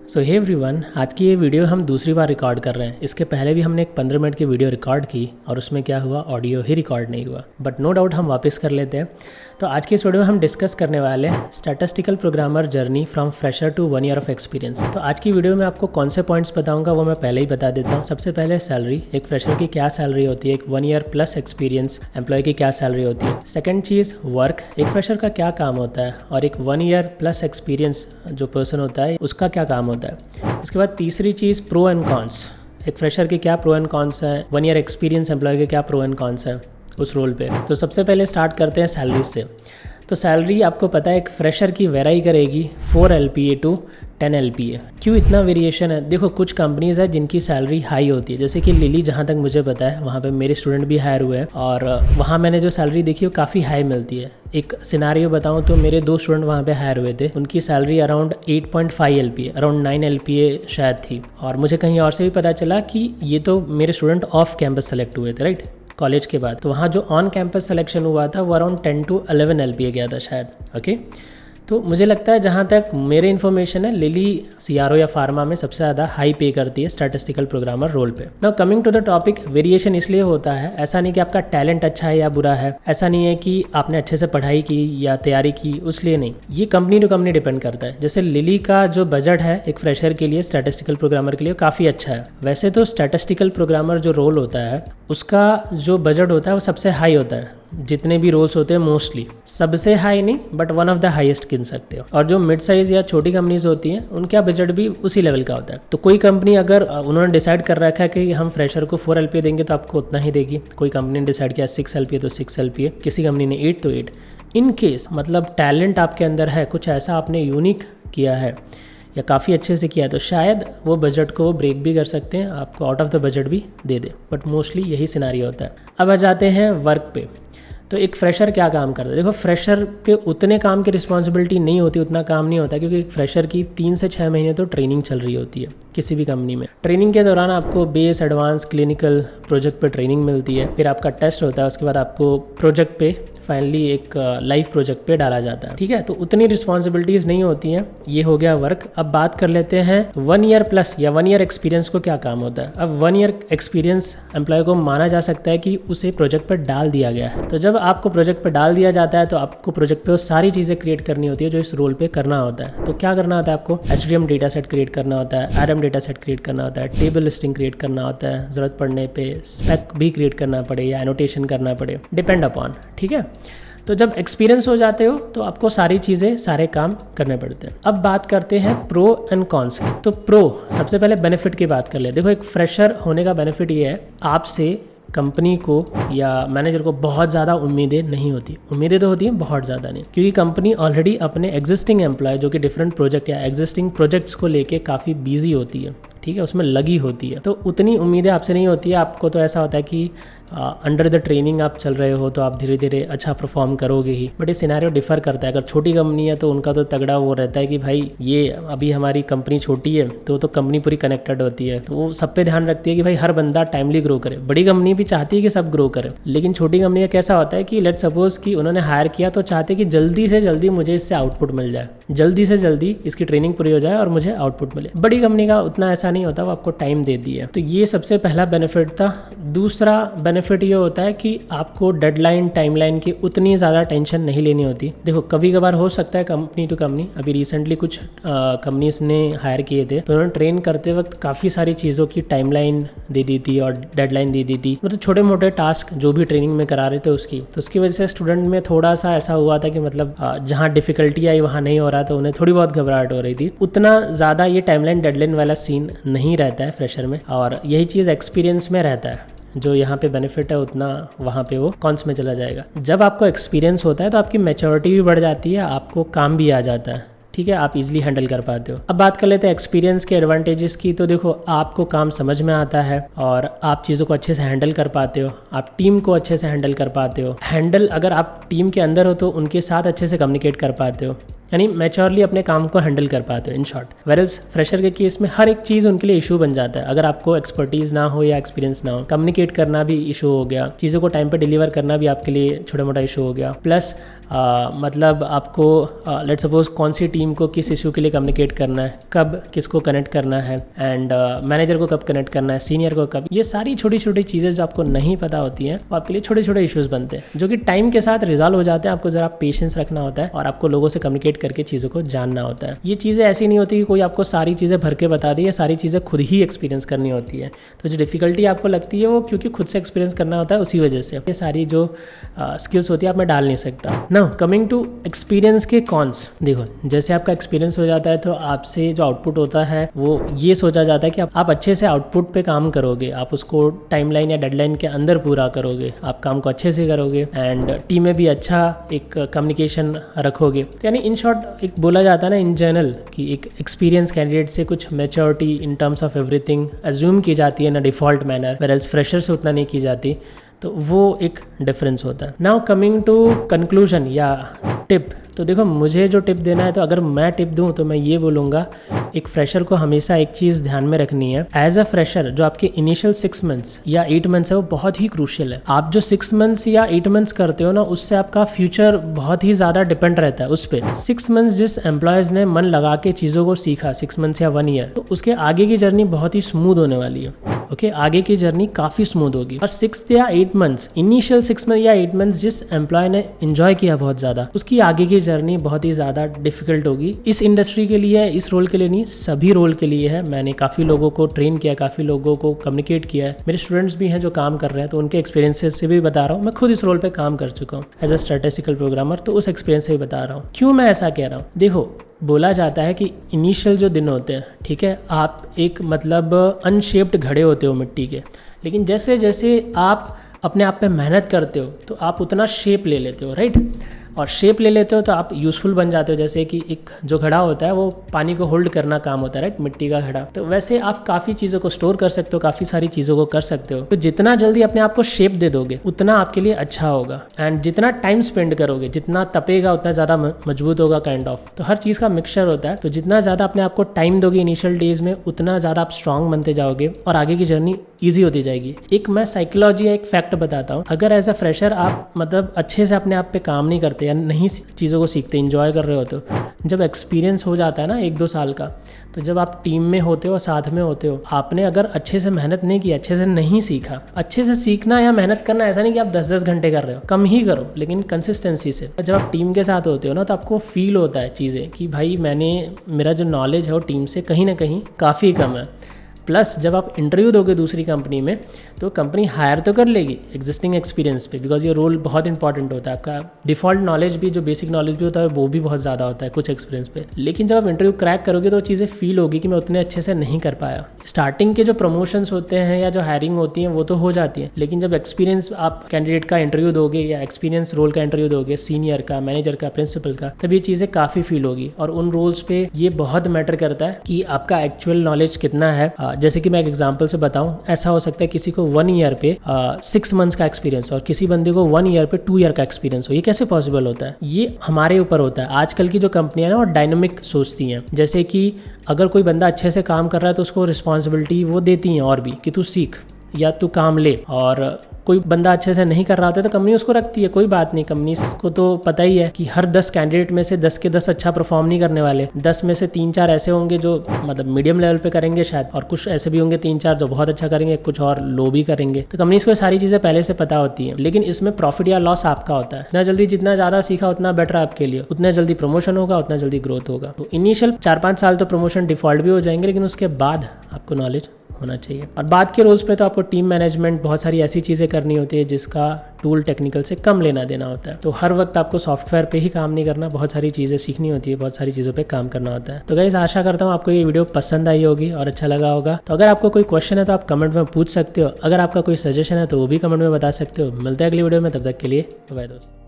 सो hey everyone, आज की ये वीडियो हम दूसरी बार रिकॉर्ड कर रहे हैं। इसके पहले भी हमने एक 15 मिनट की वीडियो रिकॉर्ड की और उसमें क्या हुआ, ऑडियो ही रिकॉर्ड नहीं हुआ। बट नो डाउट हम वापस कर लेते हैं। तो आज की इस वीडियो में हम डिस्कस करने वाले हैं statistical programmer journey from fresher to 1 year of experience. तो आज की वीडियो में आपको कौन से पॉइंट्स बताऊंगा वो मैं पहले ही बता देता हूँ। सबसे पहले सैलरी, एक फ्रेशर की क्या सैलरी होती है, एक 1 ईयर प्लस एक्सपीरियंस एम्प्लॉय की क्या सैलरी होती है। सेकंड चीज़ वर्क, एक फ्रेशर का क्या काम होता है और एक 1 ईयर प्लस एक्सपीरियंस जो पर्सन होता है उसका क्या काम होता है। इसके बाद तीसरी चीज़ प्रो एंड कॉन्स, एक फ्रेशर के क्या प्रो एंड कॉन्स है, 1 ईयर एक्सपीरियंस एम्प्लॉय के क्या प्रो एंड कॉन्स है उस रोल पे। तो सबसे पहले स्टार्ट करते हैं सैलरी से। तो सैलरी आपको पता है एक फ्रेशर की वेराई करेगी 4 LPA टू 10 LPA। क्यों इतना वेरिएशन है? देखो कुछ कंपनीज़ है जिनकी सैलरी हाई होती है, जैसे कि लिली, जहाँ तक मुझे पता है वहाँ पे मेरे स्टूडेंट भी हायर हुए हैं और वहाँ मैंने जो सैलरी देखी वो काफ़ी हाई मिलती है। एक सिनारियो बताऊँ तो मेरे 2 स्टूडेंट वहाँ पे हायर हुए थे, उनकी salary around 8.5 LPA, around 9 LPA शायद थी। और मुझे कहीं और से भी पता चला कि ये तो मेरे स्टूडेंट ऑफ कैंपस सेलेक्ट हुए थे, राइट, कॉलेज के बाद। तो वहाँ जो ऑन कैंपस सिलेक्शन हुआ था वो अराउंड 10 to 11 LPA गया था शायद। ओके, तो मुझे लगता है जहाँ तक मेरे इन्फॉर्मेशन है लिली CRO या फार्मा में सबसे ज़्यादा हाई पे करती है स्टैटिस्टिकल प्रोग्रामर रोल पे। Now coming to the topic, variation इसलिए होता है, ऐसा नहीं कि आपका टैलेंट अच्छा है या बुरा है, ऐसा नहीं है कि आपने अच्छे से पढ़ाई की या तैयारी की उसलिए नहीं, ये कंपनी टू कंपनी डिपेंड करता है। जैसे लिली का जो बजट है एक फ्रेशर के लिए, स्टैटिस्टिकल प्रोग्रामर के लिए काफ़ी अच्छा है। वैसे तो स्टैटिस्टिकल प्रोग्रामर जो रोल होता है उसका जो बजट होता है वो सबसे हाई होता है, जितने भी रोल्स होते हैं मोस्टली, सबसे हाई नहीं but one of the highest गिन सकते हो। और जो मिड साइज या छोटी कंपनीज होती हैं उनका बजट भी उसी लेवल का होता है। तो कोई कंपनी अगर उन्होंने डिसाइड कर रखा है कि हम फ्रेशर को 4 LPA देंगे तो आपको उतना ही देगी। कोई कंपनी ने डिसाइड किया 6 LPA तो 6 LPA, किसी कंपनी ने 8 तो 8। इन केस मतलब टैलेंट आपके अंदर है, कुछ ऐसा आपने यूनिक किया है या काफ़ी अच्छे से किया है, तो शायद वो बजट को ब्रेक भी कर सकते हैं, आपको आउट ऑफ द बजट भी दे दे। बट मोस्टली यही सिनारियो होता है। अब आ जाते हैं वर्क पे। तो एक फ्रेशर क्या काम करता है? देखो फ्रेशर पे उतने काम की रिस्पॉन्सिबिलिटी नहीं होती, उतना काम नहीं होता, क्योंकि एक फ्रेशर की 3 से 6 महीने तो ट्रेनिंग चल रही होती है किसी भी कंपनी में। ट्रेनिंग के दौरान आपको बेस, एडवांस, क्लिनिकल प्रोजेक्ट पे ट्रेनिंग मिलती है, फिर आपका टेस्ट होता है, उसके बाद आपको प्रोजेक्ट पे फाइनली एक लाइव प्रोजेक्ट पे डाला जाता है। ठीक है, तो उतनी रिस्पॉन्सिबिलिटीज़ नहीं होती हैं। ये हो गया वर्क। अब बात कर लेते हैं 1 ईयर प्लस या 1 ईयर एक्सपीरियंस को क्या काम होता है। अब 1 ईयर एक्सपीरियंस एम्प्लॉय को माना जा सकता है कि उसे प्रोजेक्ट पर डाल दिया गया है। तो जब आपको प्रोजेक्ट पर डाल दिया जाता है तो आपको प्रोजेक्ट पे वो सारी चीज़ें क्रिएट करनी होती है जो इस रोल पे करना होता है। तो क्या करना होता है? आपको HDM डेटा सेट क्रिएट करना होता है, RM डेटा सेट क्रिएट करना होता है, टेबल लिस्टिंग क्रिएट करना होता है, ज़रूरत पड़ने पर स्पेक भी क्रिएट करना पड़े या एनोटेशन करना पड़े, डिपेंड अपॉन। ठीक है, तो जब एक्सपीरियंस हो जाते हो तो आपको सारी चीज़ें, सारे काम करने पड़ते हैं। अब बात करते हैं प्रो एंड कॉन्स की। तो प्रो, सबसे पहले बेनिफिट की बात कर ले। देखो एक फ्रेशर होने का बेनिफिट ये है, आपसे कंपनी को या मैनेजर को बहुत ज़्यादा उम्मीदें नहीं होती। उम्मीदें तो होती हैं, बहुत ज़्यादा नहीं, क्योंकि कंपनी ऑलरेडी अपने एग्जिस्टिंग एम्प्लॉय जो कि डिफरेंट प्रोजेक्ट या एग्जिस्टिंग प्रोजेक्ट्स को लेके काफ़ी बिजी होती है। ठीक है, उसमें लगी होती है, तो उतनी उम्मीदें आपसे नहीं होती है। आपको तो ऐसा होता है कि अंडर द ट्रेनिंग आप चल रहे हो तो आप धीरे धीरे अच्छा परफॉर्म करोगे ही। बट ये सिनेरियो डिफर करता है। अगर छोटी कंपनी है तो उनका तो तगड़ा वो रहता है कि भाई ये अभी हमारी कंपनी छोटी है तो कंपनी पूरी कनेक्टेड होती है, तो वो सब पे ध्यान रखती है कि भाई हर बंदा टाइमली ग्रो करे। बड़ी कंपनी भी चाहती है कि सब ग्रो करे, लेकिन छोटी कंपनी का कैसा होता है कि लेट सपोज कि उन्होंने हायर किया तो चाहते कि जल्दी से जल्दी मुझे इससे आउटपुट मिल जाए, जल्दी से जल्दी इसकी ट्रेनिंग पूरी हो जाए और मुझे आउटपुट मिले। बड़ी कंपनी का उतना ऐसा नहीं होता, वो आपको टाइम देती है। तो ये सबसे पहला बेनिफिट था। दूसरा बेनिफिट ये होता है कि आपको डेडलाइन, टाइमलाइन की उतनी ज़्यादा टेंशन नहीं लेनी होती। देखो कभी कभार हो सकता है कंपनी टू कंपनी, अभी रिसेंटली कुछ कंपनीज ने हायर किए थे तो उन्होंने ट्रेन करते वक्त काफ़ी सारी चीज़ों की टाइमलाइन दे दी थी और डेडलाइन दे दी थी, मतलब छोटे मोटे टास्क जो भी ट्रेनिंग में करा रहे थे उसकी। तो उसकी वजह से स्टूडेंट में थोड़ा सा ऐसा हुआ था कि मतलब जहाँ डिफिकल्टी आई वहाँ नहीं हो रहा, तो उन्हें थोड़ी बहुत घबराहट हो रही थी। उतना ज़्यादा ये टाइमलाइन डेडलाइन वाला सीन नहीं रहता है फ्रेशर में, और यही चीज़ एक्सपीरियंस में रहता है। जो यहाँ पे बेनिफिट है उतना वहाँ पे वो कॉन्स में चला जाएगा। जब आपको एक्सपीरियंस होता है तो आपकी मैच्योरिटी भी बढ़ जाती है, आपको काम भी आ जाता है। ठीक है, आप इजीली हैंडल कर पाते हो। अब बात कर लेते हैं एक्सपीरियंस के एडवांटेजेस की। तो देखो आपको काम समझ में आता है और आप चीज़ों को अच्छे से हैंडल कर पाते हो, आप टीम को अच्छे से हैंडल कर पाते हो। अगर आप टीम के अंदर हो तो उनके साथ अच्छे से कम्युनिकेट कर पाते हो, यानी मैच्योरली अपने काम को हैंडल कर पाते हो इन शॉर्ट। वेरएल्स फ्रेशर के केस में हर एक चीज़ उनके लिए इशू बन जाता है। अगर आपको एक्सपर्टीज़ ना हो या एक्सपीरियंस ना हो, कम्युनिकेट करना भी इशू हो गया, चीज़ों को टाइम पे डिलीवर करना भी आपके लिए छोटा मोटा इशू हो गया। प्लस मतलब आपको लेट्स सपोज कौन सी टीम को किस इशू के लिए कम्युनिकेट करना है, कब किसको कनेक्ट करना है, एंड मैनेजर को कब कनेक्ट करना है, सीनियर को कब, ये सारी छोटी छोटी चीज़ें जो आपको नहीं पता होती हैं वो आपके लिए छोटे छोटे इश्यूज़ बनते हैं जो कि टाइम के साथ रिजॉल्व हो जाते हैं। आपको ज़रा पेशेंस रखना होता है और आपको लोगों से कम्युनिकेट करके चीज़ों को जानना होता है। ये चीज़ें ऐसी नहीं होती कि कोई आपको सारी चीज़ें भर के बता दे, ये सारी चीज़ें खुद ही एक्सपीरियंस करनी होती है। तो जो डिफ़िकल्टी आपको लगती है वो क्योंकि खुद से एक्सपीरियंस करना होता है, उसी वजह से ये सारी जो स्किल्स होती है आप में डाल नहीं सकता। नाउ कमिंग टू एक्सपीरियंस के कॉन्स, देखो जैसे आपका एक्सपीरियंस हो जाता है तो आपसे जो आउटपुट होता है वो ये सोचा जाता है कि आप अच्छे से आउटपुट पे काम करोगे, आप उसको टाइमलाइन या डेडलाइन के अंदर पूरा करोगे, आप काम को अच्छे से करोगे एंड टीम में भी अच्छा एक कम्युनिकेशन रखोगे। तो यानी इन शॉर्ट एक बोला जाता है ना इन जनरल कि एक एक्सपीरियंस कैंडिडेट से कुछ maturity in terms of everything assume की जाती है ना डिफ़ॉल्ट मैनर, वेयरएल्स फ्रेशर से उतना नहीं की जाती। तो वो एक डिफरेंस होता है। नाउ कमिंग टू कंक्लूजन या टिप, तो देखो मुझे जो टिप देना है, तो अगर मैं टिप दूं तो मैं ये बोलूँगा एक फ्रेशर को हमेशा एक चीज़ ध्यान में रखनी है। एज अ फ्रेशर जो आपके इनिशियल 6 मंथ्स या 8 मंथ्स है वो बहुत ही क्रूशियल है। आप जो 6 मंथ्स या 8 मंथ्स करते हो ना उससे आपका फ्यूचर बहुत ही ज़्यादा डिपेंड रहता है उस पर। 6 मंथ्स जिस एम्प्लॉयज़ ने मन लगा के चीज़ों को सीखा 6 मंथ्स या 1 ईयर, तो उसके आगे की जर्नी बहुत ही स्मूथ होने वाली है। ओके, आगे की जर्नी काफ़ी स्मूथ होगी। और 6 या 8 मंथ्स, इनिशियल 6 मंथ या 8 मंथ्स जिस एम्प्लॉय ने एंजॉय किया बहुत ज़्यादा, उसकी आगे की जर्नी बहुत ही ज़्यादा डिफिकल्ट होगी। इस इंडस्ट्री के लिए, इस रोल के लिए नहीं, सभी रोल के लिए है। मैंने काफ़ी लोगों को ट्रेन किया, काफ़ी लोगों को कम्युनिकेट किया है, मेरे स्टूडेंट्स भी हैं जो काम कर रहे हैं, तो उनके एक्सपीरियंसेस से भी बता रहा हूँ। मैं खुद इस रोल पर काम कर चुका हूँ एज अ स्टैटिस्टिकल प्रोग्रामर, तो उस एक्सपीरियंस से भी बता रहा हूँ। क्यों मैं ऐसा कह रहा हूँ? देखो बोला जाता है कि इनिशियल जो दिन होते हैं, ठीक है, आप एक मतलब अनशेप्ड घड़े होते हो मिट्टी के, लेकिन जैसे जैसे आप अपने आप पे मेहनत करते हो तो आप उतना शेप ले लेते हो, राइट। और शेप ले लेते हो तो आप यूज़फुल बन जाते हो। जैसे कि एक जो घड़ा होता है वो पानी को होल्ड करना काम होता है, राइट, मिट्टी का घड़ा। तो वैसे आप काफ़ी चीज़ों को स्टोर कर सकते हो, काफ़ी सारी चीज़ों को कर सकते हो। तो जितना जल्दी अपने आप को शेप दे दोगे उतना आपके लिए अच्छा होगा। एंड जितना टाइम स्पेंड करोगे, जितना तपेगा उतना ज़्यादा मजबूत होगा, काइंड ऑफ। तो हर चीज़ का मिक्सचर होता है। तो जितना ज़्यादा अपने आप को टाइम दोगे इनिशियल डेज में, उतना ज़्यादा आप स्ट्रांग बनते जाओगे और आगे की जर्नी ईजी होती जाएगी। एक मैं साइकोलॉजी या एक फैक्ट बताता हूँ। अगर एज अ फ्रेशर आप मतलब अच्छे से अपने आप पे काम नहीं करते या नहीं चीज़ों को सीखते, इंजॉय कर रहे होते हो, जब एक्सपीरियंस हो जाता है ना 1-2 साल का, तो जब आप टीम में होते हो, साथ में होते हो, आपने अगर अच्छे से मेहनत नहीं की, अच्छे से नहीं सीखा। अच्छे से सीखना या मेहनत करना ऐसा नहीं कि आप 10-10 घंटे कर रहे हो, कम ही करो लेकिन कंसिस्टेंसी से। जब आप टीम के साथ होते हो ना तो आपको फील होता है चीज़ें कि भाई मेरा जो नॉलेज है वो टीम से कहीं ना कहीं काफ़ी कम है। प्लस जब आप इंटरव्यू दोगे दूसरी कंपनी में तो कंपनी हायर तो कर लेगी एग्जिस्टिंग एक्सपीरियंस पे, बिकॉज ये रोल बहुत इंपॉर्टेंट होता है। आपका डिफ़ॉल्ट नॉलेज भी, जो बेसिक नॉलेज भी होता है वो भी बहुत ज़्यादा होता है कुछ एक्सपीरियंस पे। लेकिन जब आप इंटरव्यू क्रैक करोगे तो चीज़ें फील होगी कि मैं उतने अच्छे से नहीं कर पाया। स्टार्टिंग के जो प्रमोशंस होते हैं या जो हायरिंग होती हैं वो तो हो जाती है, लेकिन जब एक्सपीरियंस आप कैंडिडेट का इंटरव्यू दोगे या एक्सपीरियंस रोल का इंटरव्यू दोगे, सीनियर का, मैनेजर का, प्रिंसिपल का, तब ये चीज़ें काफ़ी फील होगी। और उन रोल्स पे ये बहुत मैटर करता है कि आपका एक्चुअल नॉलेज कितना है। जैसे कि मैं एक एग्जाम्पल से बताऊं, ऐसा हो सकता है किसी को 1 ईयर पे 6 मंथ्स का एक्सपीरियंस और किसी बंदे को 1 ईयर पे 2 ईयर का एक्सपीरियंस हो। ये कैसे पॉसिबल होता है? ये हमारे ऊपर होता है। आजकल की जो कंपनियां ना वो डायनामिक सोचती हैं। जैसे कि अगर कोई बंदा अच्छे से काम कर रहा है तो उसको रिस्पॉन्सिबिलिटी वो देती हैं और भी कि तू सीख या तू काम ले। और कोई बंदा अच्छे से नहीं कर रहा होता तो कंपनी उसको रखती है, कोई बात नहीं। कंपनी को तो पता ही है कि हर 10 कैंडिडेट में से 10 के 10 अच्छा परफॉर्म नहीं करने वाले। 10 में से 3-4 ऐसे होंगे जो मतलब मीडियम लेवल पे करेंगे शायद, और कुछ ऐसे भी होंगे 3-4 जो बहुत अच्छा करेंगे, कुछ और लो भी करेंगे। तो कंपनी को सारी चीज़ें पहले से पता होती हैं, लेकिन इसमें प्रॉफिट या लॉस आपका होता है। इतना जल्दी जितना ज़्यादा सीखा उतना बेटर आपके लिए, उतना जल्दी प्रमोशन होगा, उतना जल्दी ग्रोथ होगा। तो इनिशियल 4-5 साल तो प्रमोशन डिफॉल्ट भी हो जाएंगे, लेकिन उसके बाद आपको नॉलेज होना चाहिए। और बाद के रोल्स पे तो आपको टीम मैनेजमेंट, बहुत सारी ऐसी चीज़ें करनी होती है जिसका टूल टेक्निकल से कम लेना देना होता है। तो हर वक्त आपको सॉफ्टवेयर पे ही काम नहीं करना, बहुत सारी चीज़ें सीखनी होती है, बहुत सारी चीज़ों पे काम करना होता है। तो गाइस आशा करता हूँ आपको ये वीडियो पसंद आई होगी और अच्छा लगा होगा। तो अगर आपको कोई क्वेश्चन है तो आप कमेंट में पूछ सकते हो। अगर आपका कोई सजेशन है तो वो भी कमेंट में बता सकते हो। मिलते हैं अगली वीडियो में, तब तक के लिए बाय दोस्त।